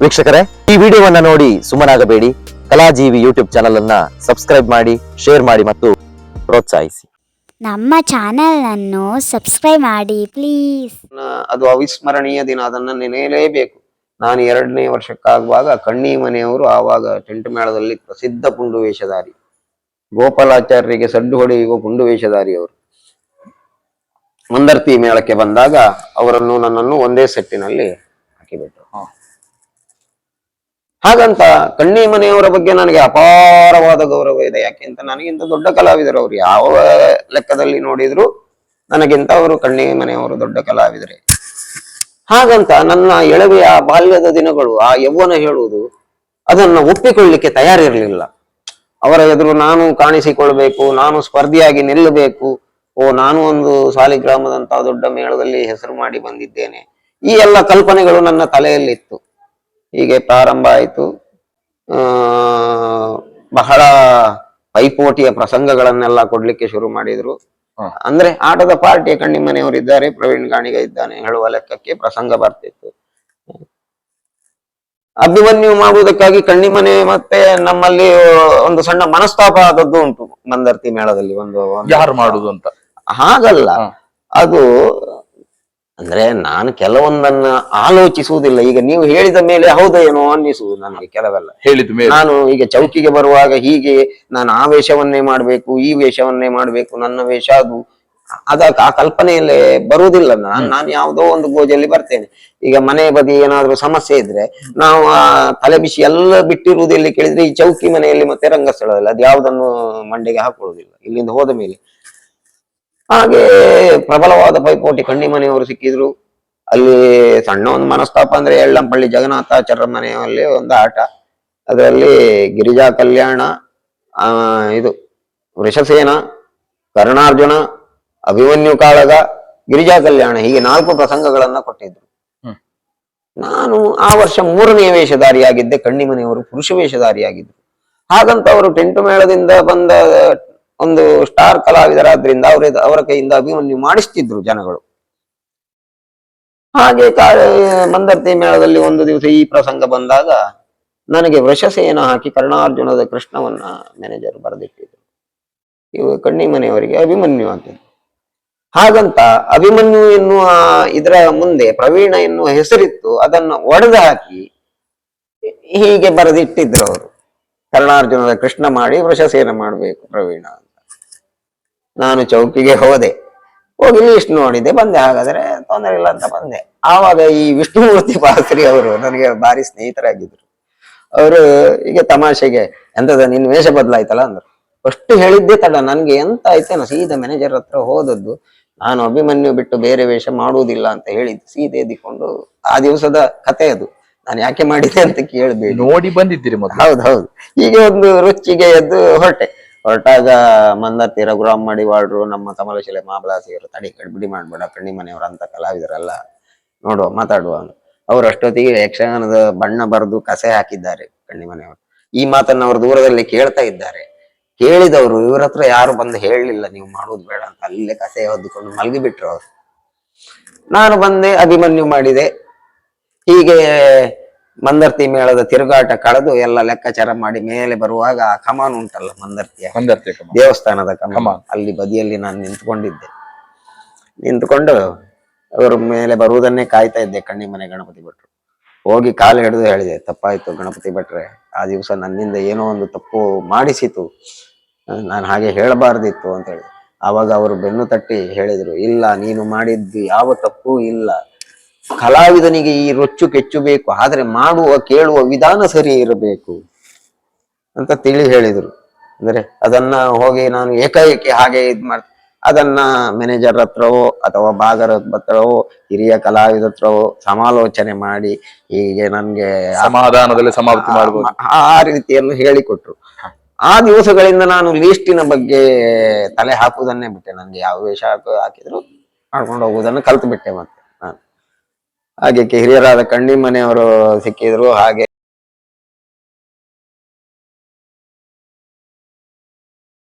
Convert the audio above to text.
ವೀಕ್ಷಕರೇ, ಈ ವಿಡಿಯೋವನ್ನ ನೋಡಿ ಸುಮ್ಮನಾಗಬೇಡಿ. ಕಲಾಜೀವಿ ಯೂಟ್ಯೂಬ್ ಚಾನಲ್ ಅನ್ನ ಸಬ್ಸ್ಕ್ರೈಬ್ ಮಾಡಿ, ಶೇರ್ ಮಾಡಿ ಮತ್ತು ಪ್ರೋತ್ಸಾಹಿಸಿ. ನಮ್ಮ ಚಾನೆಲ್ ಅನ್ನು ಸಬ್ಸ್ಕ್ರೈಬ್ ಮಾಡಿ ಪ್ಲೀಸ್. ಅದು ಅವಿಸ್ಮರಣೀಯ ದಿನ, ಅದನ್ನ ನೆನೆಯಲೇಬೇಕು. ನಾನು 2ನೇ ವರ್ಷಕ್ಕಾಗುವಾಗ ಕಣ್ಣಿ ಮನೆಯವರು ಆವಾಗ ಟೆಂಟ್ ಮೇಳದಲ್ಲಿ ಪ್ರಸಿದ್ಧ ಪುಂಡು ವೇಷಧಾರಿ, ಗೋಪಾಲಾಚಾರ್ಯರಿಗೆ ಸಡ್ಡು ಹೊಡೆಯುವ ಪುಂಡು ವೇಷಧಾರಿ ಅವರು. ಮಂದರ್ತಿ ಮೇಳಕ್ಕೆ ಬಂದಾಗ ಅವರನ್ನು ನನ್ನನ್ನು ಒಂದೇ ಸೆಟ್ಟಿನಲ್ಲಿ ಹಾಕಿಬಿಟ್ರು. ಹಾಗಂತ ಕಣ್ಣಿ ಮನೆಯವರ ಬಗ್ಗೆ ನನಗೆ ಅಪಾರವಾದ ಗೌರವ ಇದೆ. ಯಾಕೆಂತ ನನಗಿಂತ ದೊಡ್ಡ ಕಲಾವಿದರು ಅವರು, ಯಾವ ಲೆಕ್ಕದಲ್ಲಿ ನೋಡಿದ್ರು ನನಗಿಂತ ಅವರು ಕಣ್ಣಿ ಮನೆಯವರು ದೊಡ್ಡ ಕಲಾವಿದರೆ. ಹಾಗಂತ ನನ್ನ ಎಳವೆಯ ಬಾಲ್ಯದ ದಿನಗಳು, ಆ ಯೌವನ ಹೇಳುವುದು, ಅದನ್ನ ಒಪ್ಪಿಕೊಳ್ಳಿಕ್ಕೆ ತಯಾರಿರಲಿಲ್ಲ. ಅವರ ಎದುರು ನಾನು ಕಾಣಿಸಿಕೊಳ್ಬೇಕು, ನಾನು ಸ್ಪರ್ಧಿಯಾಗಿ ನಿಲ್ಲಬೇಕು, ನಾನು ಒಂದು ಸಾಲಿಗ್ರಾಮದಂತಹ ದೊಡ್ಡ ಮೇಳದಲ್ಲಿ ಹೆಸರು ಮಾಡಿ ಬಂದಿದ್ದೇನೆ, ಈ ಎಲ್ಲ ಕಲ್ಪನೆಗಳು ನನ್ನ ತಲೆಯಲ್ಲಿತ್ತು. ಹೀಗೆ ಪ್ರಾರಂಭ ಆಯಿತು. ಬಹಳ ಪೈಪೋಟಿಯ ಪ್ರಸಂಗಗಳನ್ನೆಲ್ಲ ಕೊಡ್ಲಿಕ್ಕೆ ಶುರು ಮಾಡಿದ್ರು. ಅಂದ್ರೆ ಆಟದ ಪಾರ್ಟಿಯ ಕಣ್ಣಿ ಮನೆಯವರು ಇದ್ದಾರೆ, ಪ್ರವೀಣ್ ಗಾಣಿಗ ಇದ್ದಾನೆ ಹೇಳುವ ಲೆಕ್ಕಕ್ಕೆ ಪ್ರಸಂಗ ಬರ್ತಿತ್ತು. ಅಭಿಮನ್ಯು ಮಾಡುವುದಕ್ಕಾಗಿ ಕಣ್ಣಿ ಮನೆ ಮತ್ತೆ ನಮ್ಮಲ್ಲಿ ಒಂದು ಸಣ್ಣ ಮನಸ್ತಾಪ ಆದದ್ದು ಉಂಟು ಮಂದರ್ತಿ ಮೇಳದಲ್ಲಿ. ಯಾರು ಮಾಡುದು ಅಂತ ಹಾಗಲ್ಲ, ಅದು ಅಂದ್ರೆ ನಾನು ಕೆಲವೊಂದನ್ನ ಆಲೋಚಿಸುವುದಿಲ್ಲ. ಈಗ ನೀವು ಹೇಳಿದ ಮೇಲೆ ಹೌದ ಏನೋ ಅನ್ನಿಸುವುದು ನನಗೆ ಕೆಲವೆಲ್ಲ. ಹೇಳಿದ ಮೇಲೆ ನಾನು ಈಗ ಚೌಕಿಗೆ ಬರುವಾಗ ಹೀಗೆ ನಾನು ಆ ವೇಷವನ್ನೇ ಮಾಡ್ಬೇಕು, ಈ ವೇಷವನ್ನೇ ಮಾಡ್ಬೇಕು, ನನ್ನ ವೇಷ ಅದು, ಆ ಕಲ್ಪನೆಯಲ್ಲೇ ಬರುವುದಿಲ್ಲ. ನಾನು ಯಾವುದೋ ಒಂದು ಗೋಜಲ್ಲಿ ಬರ್ತೇನೆ. ಈಗ ಮನೆ ಬದಿ ಏನಾದ್ರೂ ಸಮಸ್ಯೆ ಇದ್ರೆ ನಾವು ಆ ತಲೆ ಬಿಸಿ ಎಲ್ಲ ಬಿಟ್ಟಿರುವುದು ಎಲ್ಲಿ ಕೇಳಿದ್ರೆ ಈ ಚೌಕಿ ಮನೆಯಲ್ಲಿ ಮತ್ತೆ ರಂಗಸ್ಥಳದಲ್ಲಿ, ಅದು ಯಾವುದನ್ನು ಮಂಡೆಗೆ ಹಾಕೊಳ್ಳುವುದಿಲ್ಲ ಇಲ್ಲಿಂದ ಹೋದ ಮೇಲೆ. ಹಾಗೆ ಪ್ರಬಲವಾದ ಪೈಪೋಟಿ ಕಣ್ಣಿ ಮನೆಯವರು ಸಿಕ್ಕಿದ್ರು. ಅಲ್ಲಿ ಸಣ್ಣ ಒಂದು ಮನಸ್ತಾಪ ಅಂದ್ರೆ ಎಳ್ಳಂಪಳ್ಳಿ ಜಗನ್ನಾಥಾಚಾರ್ಯ ಮನೆಯಲ್ಲಿ ಒಂದು ಆಟ, ಅದರಲ್ಲಿ ಗಿರಿಜಾ ಕಲ್ಯಾಣ, ಇದು ವೃಷಸೇನ, ಕರ್ಣಾರ್ಜುನ, ಅಭಿಮನ್ಯು ಕಾಳಗ, ಗಿರಿಜಾ ಕಲ್ಯಾಣ, ಹೀಗೆ 4 ಪ್ರಸಂಗಗಳನ್ನ ಕೊಟ್ಟಿದ್ರು. ನಾನು ಆ ವರ್ಷ 3ನೇ ವೇಷಧಾರಿಯಾಗಿದ್ದೆ, ಕಣ್ಣಿ ಮನೆಯವರು ಪುರುಷ ವೇಷಧಾರಿಯಾಗಿದ್ರು. ಹಾಗಂತ ಅವರು ಟೆಂಟು ಮೇಳದಿಂದ ಬಂದ ಒಂದು ಸ್ಟಾರ್ ಕಲಾವಿದರಾದ್ರಿಂದ ಅವರ ಕೈಯಿಂದ ಅಭಿಮನ್ಯು ಮಾಡಿಸ್ತಿದ್ರು ಜನಗಳು. ಹಾಗೆ ಮಂದರ್ತಿ ಮೇಳದಲ್ಲಿ ಒಂದು ದಿವಸ ಈ ಪ್ರಸಂಗ ಬಂದಾಗ ನನಗೆ ವೃಷಸೇನ ಹಾಕಿ ಕರ್ಣಾರ್ಜುನದ ಕೃಷ್ಣವನ್ನ ಮ್ಯಾನೇಜರ್ ಬರೆದಿಟ್ಟಿದ್ರು. ಇವು ಕಣ್ಣಿ ಮನೆಯವರಿಗೆ ಅಭಿಮನ್ಯು ಅಂತಿದ್ರು. ಹಾಗಂತ ಅಭಿಮನ್ಯು ಎನ್ನುವ ಇದರ ಮುಂದೆ ಪ್ರವೀಣ ಎನ್ನುವ ಹೆಸರಿತ್ತು, ಅದನ್ನು ಒಡೆದು ಹಾಕಿ ಹೀಗೆ ಬರೆದಿಟ್ಟಿದ್ರು ಅವರು. ಕರ್ಣಾರ್ಜುನದ ಕೃಷ್ಣ ಮಾಡಿ ವೃಷಸೇನ ಮಾಡಬೇಕು ಪ್ರವೀಣ ಅಂತ. ನಾನು ಚೌಕಿಗೆ ಹೋದೆ, ಹೋಗಿ ಲೀಸ್ಟ್ ನೋಡಿದೆ, ಬಂದೆ. ಹಾಗಾದ್ರೆ ತೊಂದರೆ ಇಲ್ಲ ಅಂತ ಬಂದೆ. ಆವಾಗ ಈ ವಿಷ್ಣುಮೂರ್ತಿ ಪಾಸ್ರಿ ಅವರು ನನಗೆ ಭಾರಿ ಸ್ನೇಹಿತರಾಗಿದ್ರು. ಅವರು ಹೀಗೆ ತಮಾಷೆಗೆ, ಎಂತದ ನಿನ್ ವೇಷ ಬದಲಾಯ್ತಲ್ಲ ಅಂದ್ರು. ಅಷ್ಟು ಹೇಳಿದ್ದೆ ತಡ, ನನ್ಗೆ ಎಂತ ಆಯ್ತೇನೋ ಸೀದಾ ಮ್ಯಾನೇಜರ್ ಹತ್ರ ಹೋದದ್ದು. ನಾನು ಅಭಿಮನ್ಯು ಬಿಟ್ಟು ಬೇರೆ ವೇಷ ಮಾಡುವುದಿಲ್ಲ ಅಂತ ಹೇಳಿದ್ದು, ಸೀದೆ ಎದ್ದಿಕೊಂಡು ಆ ದಿವಸದ ಕತೆ ಅದು. ನಾನು ಯಾಕೆ ಮಾಡಿದೆ ಅಂತ ಕೇಳ್ಬೇಕು, ನೋಡಿ ಬಂದಿದ್ದೀರಿ ಮೊದಲು. ಹೌದೌದು. ಹೀಗೆ ಒಂದು ರುಚಿಗೆ ಎದ್ದು ಹೊರಟಾಗ ಮಂದರ್ತಿ ರಘುರಾಮ್ ಮಡಿವಾಳ್ರು, ನಮ್ಮ ಕಮಲಶಿಲೆ ಮಹಾಬಲಾಸಿಯವರು, ತಡಿ ಬಿಡಿ ಮಾಡ್ಬೇಡ, ಕಣ್ಣಿ ಮನೆಯವರು ಅಂತ ಕಲಾವಿದರಲ್ಲ, ನೋಡುವ ಮಾತಾಡುವ. ಅವ್ರು ಅಷ್ಟೊತ್ತಿಗೆ ಯಕ್ಷಗಾನದ ಬಣ್ಣ ಬರೆದು ಕಸೆ ಹಾಕಿದ್ದಾರೆ ಕಣ್ಣಿ ಮನೆಯವರು. ಈ ಮಾತನ್ನ ಅವರು ದೂರದಲ್ಲಿ ಕೇಳ್ತಾ ಇದ್ದಾರೆ. ಕೇಳಿದವರು ಇವ್ರ ಹತ್ರ ಯಾರು ಬಂದು ಹೇಳಲಿಲ್ಲ ನೀವು ಮಾಡುವುದು ಬೇಡ ಅಂತ, ಅಲ್ಲೇ ಕಸೆ ಹೊದ್ದುಕೊಂಡು ಮಲಗಿಬಿಟ್ರು ಅವರು. ನಾನು ಬಂದೆ, ಅಭಿಮನ್ಯು ಮಾಡಿದೆ. ಹೀಗೆ ಮಂದರ್ತಿ ಮೇಳದ ತಿರುಗಾಟ ಕಳೆದು ಎಲ್ಲ ಲೆಕ್ಕಾಚಾರ ಮಾಡಿ ಮೇಲೆ ಬರುವಾಗ ಆ ಕಮಾನ್ ಉಂಟಲ್ಲ ಮಂದರ್ತಿಯ ದೇವಸ್ಥಾನದ ಕಮಾನ್, ಅಲ್ಲಿ ಬದಿಯಲ್ಲಿ ನಾನು ನಿಂತ್ಕೊಂಡಿದ್ದೆ. ನಿಂತ್ಕೊಂಡು ಅವರು ಮೇಲೆ ಬರುವುದನ್ನೇ ಕಾಯ್ತಾ ಇದ್ದೆ. ಕಣ್ಣಿ ಮನೆ ಗಣಪತಿ ಭಟ್ರು ಹೋಗಿ ಕಾಲು ಹಿಡಿದು ಹೇಳಿದೆ, ತಪ್ಪಾಯ್ತು ಗಣಪತಿ ಭಟ್ರೆ, ಆ ದಿವಸ ನನ್ನಿಂದ ಏನೋ ಒಂದು ತಪ್ಪು ಮಾಡಿಸಿತು, ನಾನು ಹಾಗೆ ಹೇಳಬಾರ್ದಿತ್ತು ಅಂತ ಹೇಳಿ. ಆವಾಗ ಅವರು ಬೆನ್ನು ತಟ್ಟಿ ಹೇಳಿದ್ರು, ಇಲ್ಲ ನೀನು ಮಾಡಿದ್ದು ಯಾವ ತಪ್ಪು ಇಲ್ಲ, ಕಲಾವಿದನಿಗೆ ಈ ರೊಚ್ಚು ಕೆಚ್ಚು ಬೇಕು, ಆದ್ರೆ ಮಾಡುವ ಕೇಳುವ ವಿಧಾನ ಸರಿ ಇರಬೇಕು ಅಂತ ತಿಳಿ ಹೇಳಿದ್ರು. ಅಂದ್ರೆ ಅದನ್ನ ಹೋಗಿ ನಾನು ಏಕಾಏಕಿ ಹಾಗೆ ಅದನ್ನ ಮ್ಯಾನೇಜರ್ ಹತ್ರವೋ ಅಥವಾ ಬಾಗರ ಹತ್ರವೋ ಹಿರಿಯ ಕಲಾವಿದ ಹತ್ರವೋ ಸಮಾಲೋಚನೆ ಮಾಡಿ ಹೀಗೆ ನನ್ಗೆ ಸಮಾಧಾನದಲ್ಲಿ ಸಮಾಪ್ತಿ ಮಾಡಬಹುದು ಆ ರೀತಿಯನ್ನು ಹೇಳಿಕೊಟ್ರು. ಆ ದಿವಸಗಳಿಂದ ನಾನು ಲೀಸ್ಟಿನ ಬಗ್ಗೆ ತಲೆ ಹಾಕುವುದನ್ನೇ ಬಿಟ್ಟೆ. ನನ್ಗೆ ಯಾವ ವೇಷ ಹಾಕಿದ್ರು ಮಾಡ್ಕೊಂಡು ಹೋಗುವುದನ್ನು ಕಲ್ತು ಬಿಟ್ಟೆ. ಮತ್ತೆ ನಾನು ಹಾಗೆ ಹಿರಿಯರಾದ ಕಣ್ಣಿ ಮನೆಯವರು ಸಿಕ್ಕಿದ್ರು. ಹಾಗೆ